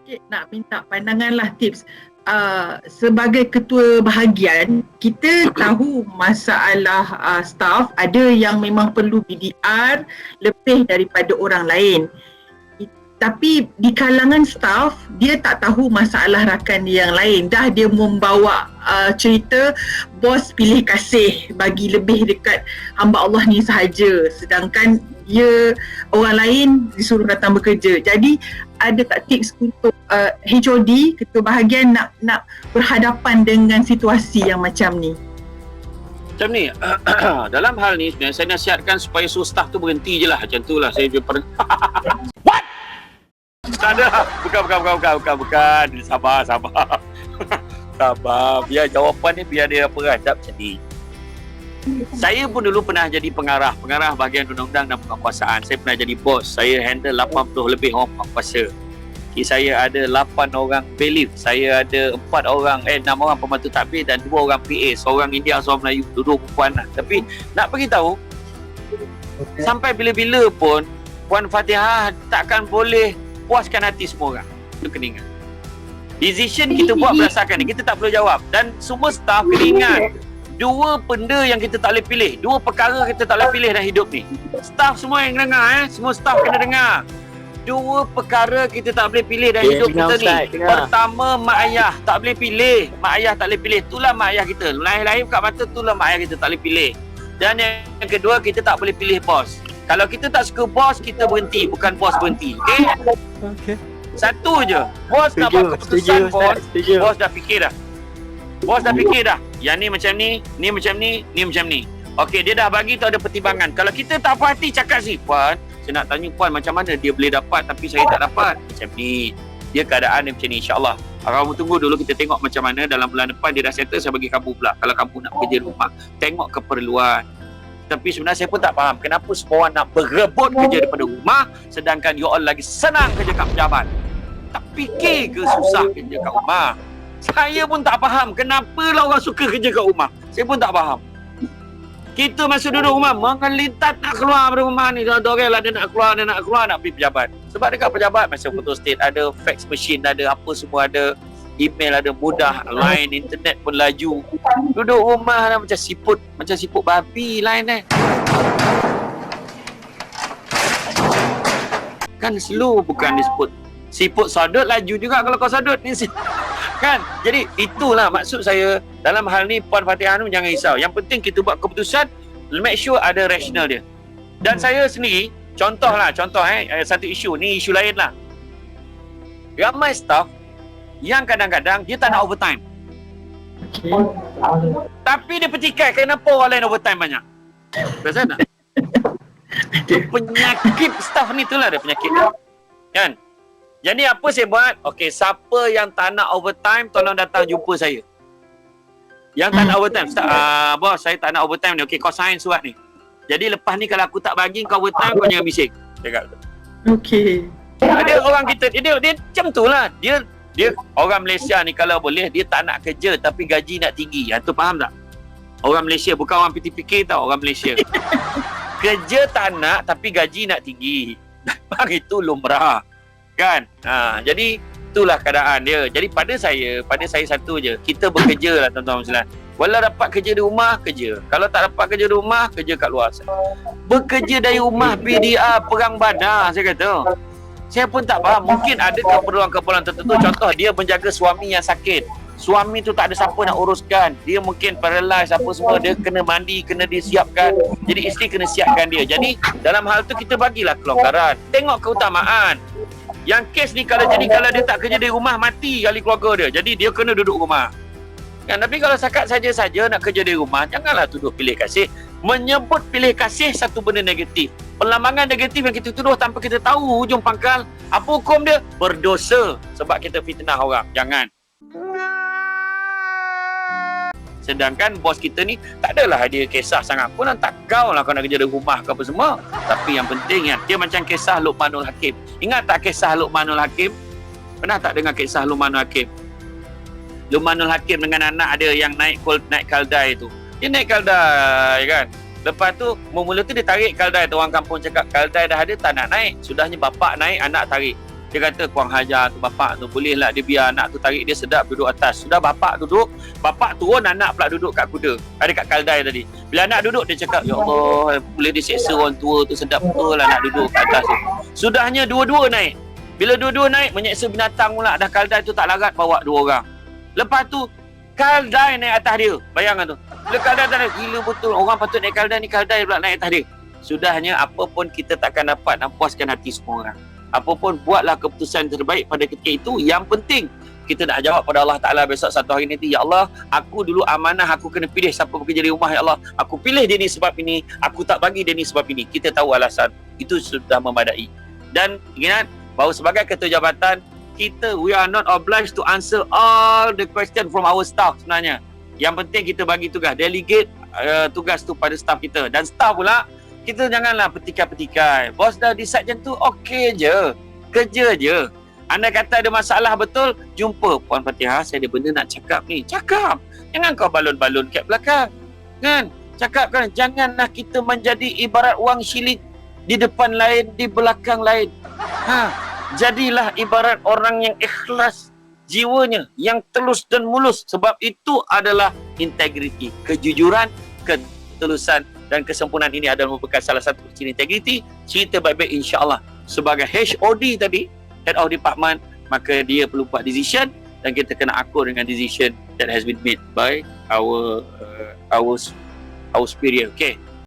Okay, nak minta pandangan lah, tips. Sebagai ketua bahagian, kita tahu masalah staff ada yang memang perlu BDR lebih daripada orang lain. Tapi di kalangan staff, dia tak tahu masalah rakan dia yang lain. Dah dia membawa cerita bos pilih kasih bagi lebih dekat hamba Allah ni sahaja. Sedangkan dia, orang lain disuruh datang bekerja. Jadi ada tak tips untuk HOD, ketua bahagian nak berhadapan dengan situasi yang macam ni? Macam ni, dalam hal ni sebenarnya saya nasihatkan supaya suruh staff tu berhenti je lah. Macam tu lah saya pernah. What? Tak ada. Bukan. Sabar. Sabar. Biar jawapan ni biar dia beradab macam ni. Saya pun dulu pernah jadi pengarah bahagian undang-undang dan penguasaan. Saya pernah jadi bos. Saya handle 80 lebih orang penguasa. Saya ada 8 orang bailiff. Saya ada 6 orang pembantu takbir dan 2 orang PA. Seorang India, seorang Melayu. Dua perempuan lah. Tapi nak beritahu, sampai bila-bila pun Puan Fatihah takkan boleh puaskan hati semua orang. Itu kena ingat. Decision kita buat berdasarkan ni. Kita tak perlu jawab. Dan semua staff kena ingat, dua benda yang kita tak boleh pilih. Dua perkara kita tak boleh pilih dalam hidup ni. Staff semua yang dengar, semua staff kena dengar. Dua perkara kita tak boleh pilih dalam hidup kita ni. Pertama, mak ayah. Tak boleh pilih. Mak ayah tak boleh pilih. Itulah mak ayah kita. Lahir-lahir kat mata, itulah mak ayah kita tak boleh pilih. Dan yang kedua, kita tak boleh pilih bos. Kalau kita tak suka bos, kita berhenti. Bukan bos berhenti. Okay? Satu je. Bos nak buat keputusan pun, bos dah fikir dah. Bos dah fikir dah. Yang ni macam ni, ni macam ni, ni macam ni. Okey, dia dah bagi tu ada pertimbangan. Kalau kita tak puas hati, cakap si Puan, saya nak tanya Puan macam mana dia boleh dapat tapi saya tak dapat. Macam ni. Dia keadaan dia macam ni, insyaAllah. Kamu tunggu dulu, kita tengok macam mana dalam bulan depan dia dah settle, saya bagi kamu pula. Kalau kamu nak kerja rumah, tengok keperluan. Tapi sebenarnya saya pun tak faham kenapa semua orang nak berebut kerja daripada rumah sedangkan you all lagi senang kerja kat pejabat. Tak fikir ke susah kerja kat rumah? Saya pun tak faham kenapa lah orang suka kerja kat rumah. Saya pun tak faham. Kita masuk duduk rumah, mengelintat nak keluar dari rumah ni. Dorang lah dia nak keluar, nak pergi pejabat. Sebab dekat pejabat masa photo state ada fax machine, ada apa semua, ada email, ada mudah, line, internet pun laju. Duduk rumah lah macam siput babi line kan slow, bukan disebut siput sodot laju juga kalau kau sodot ni kan. Jadi itulah maksud saya dalam hal ni. Puan Fatihah ni jangan risau, yang penting kita buat keputusan, make sure ada rasional dia. Dan saya sendiri contoh satu isu ni, isu lain lah. Ramai staff yang kadang-kadang dia tak nak overtime. Tapi dia petikai kenapa orang lain overtime banyak. Perasan tak? Penyakit staff ni itulah dia penyakit dia. Kan? Jadi apa saya buat? Okey, siapa yang tak nak overtime tolong datang jumpa saya. Yang tak nak overtime, bos saya tak nak overtime ni. Okey, kau sign surat ni. Jadi lepas ni kalau aku tak bagi kau overtime, kau jangan bising. Cakap tu. Okey. Ada orang kita dia macam tu lah. Dia orang Malaysia ni kalau boleh dia tak nak kerja tapi gaji nak tinggi. Tu faham tak? Orang Malaysia, bukan orang PTPK tau, orang Malaysia. Kerja tak nak tapi gaji nak tinggi. Bang, itu lumrah. Kan? Jadi itulah keadaan dia. Jadi pada saya satu je. Kita bekerja lah tuan-tuan sekalian. Walau dapat kerja di rumah, kerja. Kalau tak dapat kerja di rumah, kerja kat luar. Bekerja dari rumah, PDR, perang badar, saya kata. Saya pun tak faham. Mungkin ada keperluan-keperluan tertentu. Contoh, dia menjaga suami yang sakit. Suami tu tak ada siapa nak uruskan. Dia mungkin paralyzed apa semua. Dia kena mandi, kena disiapkan. Jadi isteri kena siapkan dia. Jadi dalam hal tu kita bagilah kelonggaran. Tengok keutamaan. Yang kes ni kalau dia tak kerja di rumah, mati kali keluarga dia. Jadi dia kena duduk rumah. Kan? Tapi kalau sakat saja nak kerja di rumah, janganlah tuduh pilih kasih. Menyebut pilih kasih satu benda negatif. Perlambangan negatif yang kita tuduh tanpa kita tahu hujung pangkal. Apa hukum dia? Berdosa sebab kita fitnah orang. Jangan. Sedangkan bos kita ni tak adalah dia kisah sangat pun, tak kau lah kau nak kerja di rumah ke apa semua. Tapi yang penting dia macam kisah Luqmanul Hakim. Ingat tak kisah Luqmanul Hakim? Pernah tak dengar kisah Luqmanul Hakim? Luqmanul Hakim dengan anak ada yang naik kaldai tu. Dia naik kaldai kan. Lepas tu mula-mula tu dia tarik kaldai tu, orang kampung cakap kaldai dah ada tak nak naik. Sudahnya bapak naik, anak tarik. Dia kata kurang hajar tu bapak tu, bolehlah dia biar anak tu tarik dia sedap duduk atas. Sudah bapak duduk, bapak turun, anak pula duduk kat kuda. Ada kat kaldai tadi. Bila anak duduk dia cakap, ya Allah, boleh diseksa orang tua tu, sedap betul anak duduk kat atas tu. Sudahnya dua-dua naik. Bila dua-dua naik, menyeksa binatang pula. Dah kaldai tu tak larat, bawa 2 orang. Lepas tu kaldai naik atas dia. Bayangkan tu. Bila kaldai atas dia, gila betul. Orang patut naik kaldai ni, kaldai pula naik atas dia. Sudahnya apa pun kita takkan dapat nak puaskan hati semua orang. Apa pun buatlah keputusan terbaik pada ketika itu. Yang penting kita nak jawab pada Allah Ta'ala besok satu hari nanti. Ya Allah, aku dulu amanah, aku kena pilih siapa bekerja di rumah. Ya Allah, aku pilih dia ni sebab ini, aku tak bagi dia ni sebab ini. Kita tahu alasan. Itu sudah memadai. Dan ingat bahawa sebagai ketua jabatan, we are not obliged to answer all the question from our staff sebenarnya. Yang penting kita bagi tugas, delegate tugas tu pada staff kita. Dan staff pula, kita janganlah petikai-petikai. Bos dah decide macam tu, okey je. Kerja je. Anda kata ada masalah betul, jumpa Puan Fatihah, saya ada benda nak cakap ni. Cakap. Jangan kau balon-balon kat belakang. Kan? Cakap kan, janganlah kita menjadi ibarat wang syilik di depan lain, di belakang lain. Jadilah ibarat orang yang ikhlas jiwanya, yang telus dan mulus. Sebab itu adalah integriti, kejujuran, ketulusan dan kesempurnaan. Ini adalah merupakan salah satu ciri integriti. Cerita baik-baik insya-Allah. Sebagai HOD tadi, Head of Department, maka dia perlu buat decision dan kita kena akur dengan decision that has been made by our superior. Okay.